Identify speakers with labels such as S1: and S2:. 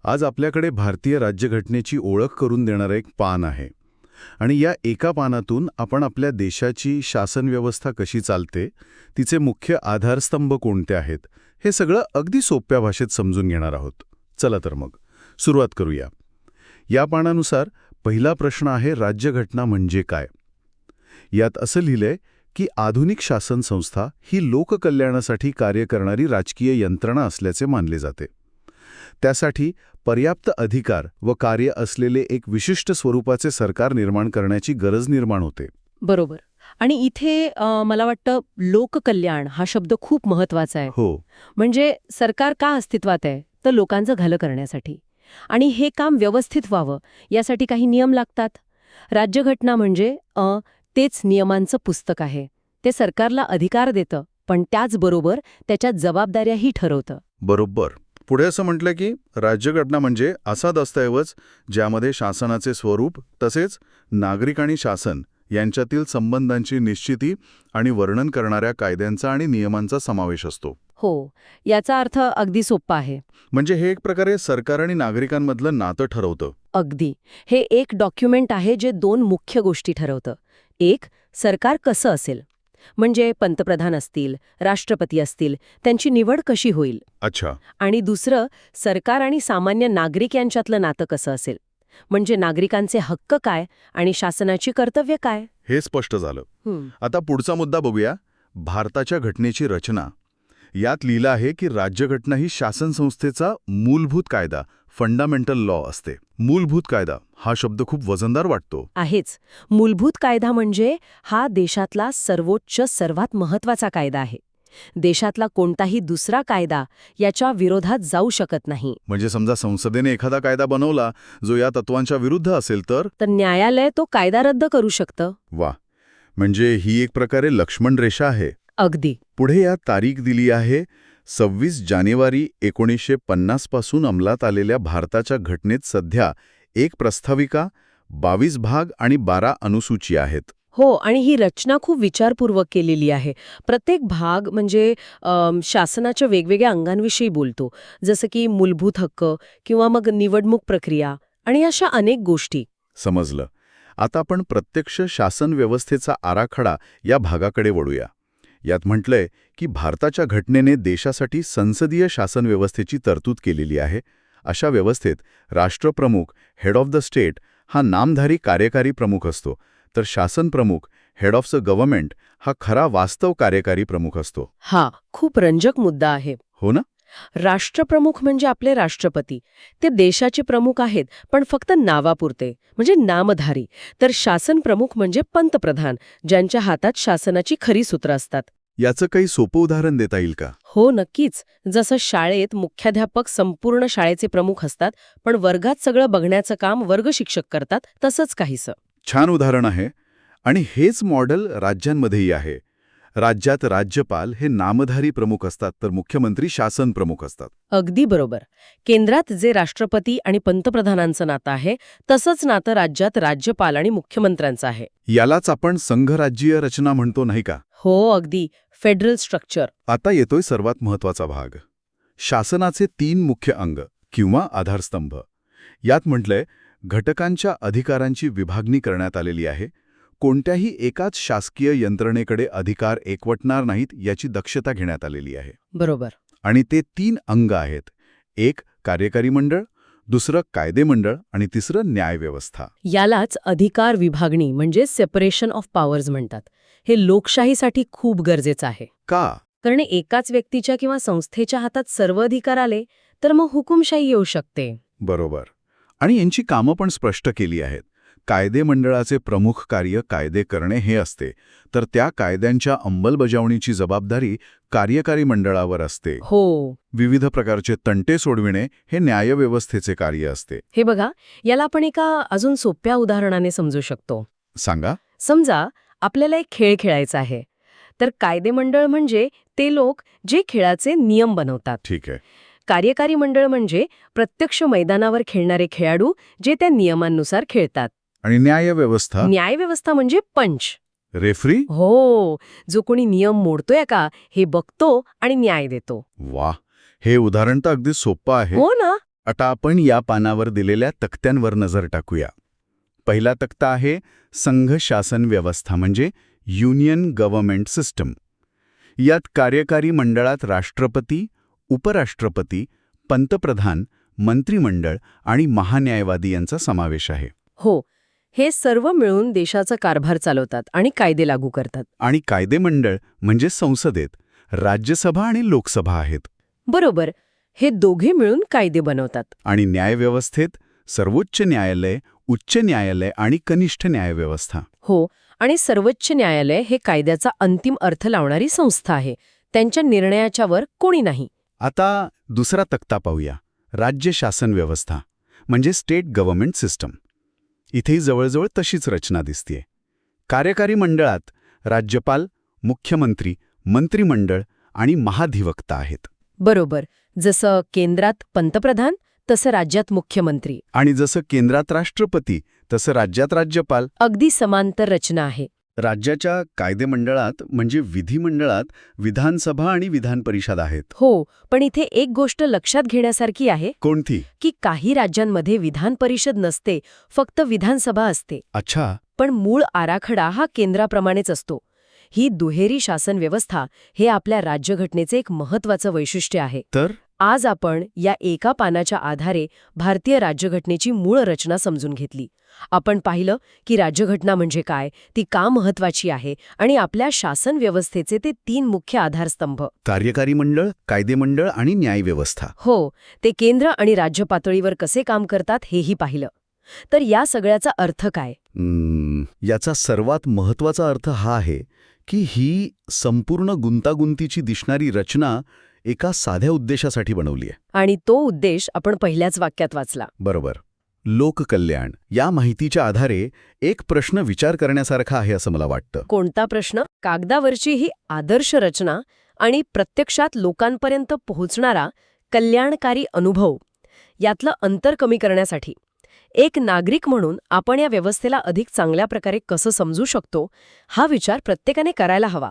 S1: आज आपल्याकडे भारतीय राज्यघटनेची ओळख करून देणारं एक पान आहे आणि या एका पानातून आपण आपल्या देशाची शासन व्यवस्था कशी चालते, तिचे मुख्य आधारस्तंभ कोणते आहेत, हे सगळं अगदी सोप्या भाषेत समजून घेणार आहोत. चला तर मग सुरुवात करूया. या पानानुसार पहिला प्रश्न आहे, राज्यघटना म्हणजे काय? यात असं लिहिलंय की आधुनिक शासन संस्था ही लोककल्याणासाठी कार्य करणारी राजकीय यंत्रणा असल्याचे मानले जाते. त्यासाठी पर्याप्त अधिकार व कार्य असलेले एक विशिष्ट स्वरूपाचे सरकार निर्माण करण्याची गरज निर्माण होते.
S2: बरोबर. आणि इथे मला वाटतं लोककल्याण हा शब्द खूप महत्वाचा आहे.
S1: हो,
S2: म्हणजे सरकार का अस्तित्वात आहे? तर लोकांचं भलं करण्यासाठी. आणि हे काम व्यवस्थित व्हावं यासाठी काही नियम लागतात. राज्यघटना म्हणजे तेच नियमांचं पुस्तक आहे. ते सरकारला अधिकार देतं, पण त्याचबरोबर त्याच्या जबाबदाऱ्याही ठरवतं.
S1: बरोबर. पुढे असं म्हटलं की राज्यघटना म्हणजे असा दस्तऐवज ज्यामध्ये शासनाचे स्वरूप तसेच नागरिक आणि शासन यांच्यातील संबंधांची निश्चिती आणि वर्णन करणाऱ्या कायद्यांचा आणि नियमांचा समावेश असतो.
S2: हो, याचा अर्थ अगदी सोपा आहे.
S1: म्हणजे हे एक प्रकारे सरकार आणि नागरिकांमधलं नातं ठरवतं.
S2: अगदी. हे एक डॉक्युमेंट आहे जे दोन मुख्य गोष्टी ठरवतं. एक, सरकार कसं असेल, म्हणजे पंतप्रधान असतील, राष्ट्रपती असतील, त्यांची निवड कशी होईल.
S1: अच्छा.
S2: आणि दुसरं, सरकार आणि सामान्य नागरिक यांच्यातलं नातं कसं असेल, म्हणजे नागरिकांचे हक्क काय आणि शासनाची कर्तव्य काय.
S1: हे स्पष्ट झालं. आता पुढचा मुद्दा बघूया, भारताच्या घटनेची रचना. यात लिहिलं आहे की राज्यघटना ही शासन संस्थेचा मूलभूत कायदा, फंडामेंटल लॉ असते. मूलभूत कायदा हा शब्द खूप वजनदार वाटतो.
S2: आहेच. मूलभूत कायदा म्हणजे हा देशातला सर्वोच्च सर्वात महत्वाचा कायदा आहे. देशातला कोणताही दुसरा कायदा याच्या विरोधात जाऊ शकत नाही.
S1: म्हणजे समजा संसदेने एखादा कायदा बनवला जो या तत्वांच्या विरुद्ध असेल तर
S2: न्यायालय तो कायदा रद्द करू शकतं.
S1: वा, म्हणजे ही एक प्रकारे लक्ष्मण रेषा आहे.
S2: अगदी.
S1: पुढे या तारीख दिली आहे 26 जानेवारी 1950 पासून अंमलात आलेल्या भारताच्या घटनेत सध्या एक प्रस्ताविका, 22 भाग आणि 12 अनुसूची आहेत.
S2: हो, आणि ही रचना खूप विचारपूर्वक केलेली आहे. प्रत्येक भाग म्हणजे शासनाच्या वेगवेगळ्या अंगांविषयी बोलतो, जसं की मूलभूत हक्क किंवा मग निवडणूक प्रक्रिया आणि अशा अनेक गोष्टी.
S1: समजलं. आता आपण प्रत्यक्ष शासन व्यवस्थेचा आराखडा या भागाकडे वळूया. यात म्हटलंय की भारताच्या घटनेने देशासाठी संसदीय शासन व्यवस्थेची तरतूद केलेली आहे. अशा व्यवस्थेत राष्ट्रप्रमुख, हेड ऑफ द स्टेट, हा नामधारी कार्यकारी प्रमुख असतो, तर शासन प्रमुख, हेड ऑफ द गव्हर्नमेंट, हा खरा वास्तव कार्यकारी प्रमुख असतो.
S2: हा खूप रंजक मुद्दा आहे.
S1: हो ना?
S2: राष्ट्रप्रमुख म्हणजे आपले राष्ट्रपती. ते देशाचे प्रमुख आहेत, पण फक्त नावापुरते, म्हणजे नामधारी. तर शासन प्रमुख म्हणजे पंतप्रधान, ज्यांच्या हातात शासनाची खरी सूत्रं असतात.
S1: याचं काही सोपं उदाहरण देता येईल का?
S2: हो, नक्कीच. जसं शाळेत मुख्याध्यापक संपूर्ण शाळेचे प्रमुख असतात, पण वर्गात सगळं बघण्याचं काम वर्ग शिक्षक करतात, तसंच काहीसं.
S1: छान उदाहरण आहे. आणि हेच मॉडेल राज्यांमध्येही आहे. राज्यात राज्यपाल हे नामधारी प्रमुख असतात, तर मुख्यमंत्री शासन प्रमुख असतात.
S2: अगदी बरोबर. केंद्रात जे राष्ट्रपती आणि पंतप्रधानांचं नातं आहे, तसंच नातं राज्यात राज्यपाल आणि मुख्यमंत्र्यांचं आहे.
S1: यालाच आपण संघराज्यीय रचना म्हणतो, नाही का?
S2: हो, अगदी. Federal structure.
S1: आता येतोय सर्वात महत्वाचा भाग, शासनाचे 3 मुख्य अंग किंवा आधारस्तंभ. यात म्हटलंय घटकांच्या अधिकारांची विभागणी करण्यात आलेली आहे. कोणत्याही एकाच शासकीय यंत्रणेकडे अधिकार एकवटणार नाहीत याची दक्षता घेण्यात आलेली आहे.
S2: बरोबर.
S1: आणि ते 3 अंग आहेत. एक कार्यकारी मंडळ, दुसरं कायदे मंडळ आणि तिसरं न्यायव्यवस्था.
S2: यालाच अधिकार विभागणी म्हणजे सेपरेशन ऑफ पॉवर्स म्हणतात. हे लोकशाहीसाठी खूप गरजेचं आहे.
S1: का?
S2: कारण एकाच व्यक्तीच्या किंवा संस्थेच्या हातात सर्व अधिकार आले तर मग हुकुमशाही येऊ शकते.
S1: बरोबर. आणि यांची कामं पण स्पष्ट केली आहेत. कायदे मंडळाचे प्रमुख कार्य कायदे करणे हे असते, तर त्या कायद्यांच्या अंमलबजावणीची जबाबदारी कार्यकारी मंडळावर असते.
S2: हो.
S1: विविध प्रकारचे तंटे सोडविणे हे न्यायव्यवस्थेचे कार्य असते.
S2: हे बघा, याला आपण एका अजून सोप्या उदाहरणाने समजू शकतो.
S1: सांगा.
S2: समजा आपल्याला एक खेळ खेळायचा आहे, तर कायदे मंडळ म्हणजे ते लोक जे खेळाचे नियम बनवतात.
S1: ठीक आहे.
S2: कार्यकारी मंडळ म्हणजे प्रत्यक्ष मैदानावर खेळणारे खेळाडू जे त्या नियमांनुसार खेळतात.
S1: आणि न्यायव्यवस्था?
S2: न्यायव्यवस्था म्हणजे पंच,
S1: रेफरी?
S2: हो, जो कोणी नियम मोडतोय का हे बघतो आणि न्याय देतो.
S1: वा, हे उदाहरण तर अगदी सोपं आहे.
S2: हो ना.
S1: आता आपण या पानावर दिलेल्या तक्त्यांवर नजर टाकूया. पहिला तक्ता आहे संघ शासन व्यवस्था म्हणजे युनियन गव्हर्नमेंट सिस्टम. यात कार्यकारी मंडळात राष्ट्रपती, उपराष्ट्रपती, पंतप्रधान, मंत्रिमंडळ आणि महान्यायवादी यांचा समावेश आहे.
S2: हो, हे सर्व मिळून देशाचा कारभार चालवतात आणि कायदे लागू करतात.
S1: आणि कायदेमंडळ म्हणजे संसदेत राज्यसभा आणि लोकसभा आहेत.
S2: बरोबर, हे दोघे मिळून कायदे बनवतात.
S1: आणि न्यायव्यवस्थेत सर्वोच्च न्यायालय, उच्च न्यायालय आणि कनिष्ठ न्यायव्यवस्था.
S2: हो, आणि सर्वोच्च न्यायालय हे कायद्याचा अंतिम अर्थ लावणारी संस्था आहे. त्यांच्या निर्णयाच्या वर कोणी नाही.
S1: आता दुसरा तक्ता पाहूया, राज्य शासन व्यवस्था म्हणजे स्टेट गव्हर्नमेंट सिस्टम. इथेही जवळजवळ तशीच रचना दिसतेय. कार्यकारी मंडळात राज्यपाल, मुख्यमंत्री, मंत्रिमंडळ आणि महाधिवक्ता आहेत.
S2: बरोबर, जसं केंद्रात पंतप्रधान तसं राज्यात मुख्यमंत्री.
S1: आणि जसं केंद्रात राष्ट्रपती तसं राज्यात राज्यपाल.
S2: अगदी समांतर रचना आहे.
S1: राज्याच्या कायदेमंडळात म्हणजे विधिमंडळात विधानसभा आणि विधान परिषद आहेत.
S2: हो, पण इथे एक गोष्ट लक्षात घेण्यासारखी आहे
S1: कोणती?
S2: की काही राज्यांमध्ये विधान परिषद नसते, फक्त विधानसभा असते.
S1: अच्छा.
S2: पण मूळ आराखडा हा केंद्राप्रमाणेच असतो. ही दुहेरी शासन व्यवस्था हे आपल्या राज्यघटनेचे एक महत्त्वाचं वैशिष्ट्य आहे.
S1: तर
S2: आज आपण या एका पानाच्या आधारे भारतीय राज्यघटनेची मूळ रचना समजून घेतली. आपण पाहिलं की राज्यघटना म्हणजे काय, ती का महत्त्वाची आहे आणि आपल्या शासन व्यवस्थेचे ते 3 मुख्य आधारस्तंभ.
S1: कार्यकारी मंडळ, कायदेमंडळ आणि न्यायव्यवस्था.
S2: हो, ते केंद्र आणि राज्य पातळीवर कसे काम करतात हेही पाहिलं. तर या सगळ्याचा अर्थ काय?
S1: याचा सर्वात महत्त्वाचा अर्थ हा आहे की ही संपूर्ण गुंतागुंतीची दिसणारी रचना एका साध्या उद्देशासाठी बनवली आहे.
S2: आणि तो उद्देश आपण पहिल्याच वाक्यात वाचला.
S1: बरोबर. लोककल्याण. या माहितीच्या आधारे एक प्रश्न विचार करण्यासारखा आहे असं मला वाटतं.
S2: कोणता प्रश्न? कागदावरची ही आदर्श रचना आणि प्रत्यक्षात लोकांपर्यंत पोहोचणारा कल्याणकारी अनुभव यातलं अंतर कमी करण्यासाठी एक नागरिक म्हणून आपण या व्यवस्थेला अधिक चांगल्या प्रकारे कसं समजू शकतो, हा विचार प्रत्येकाने करायला हवा.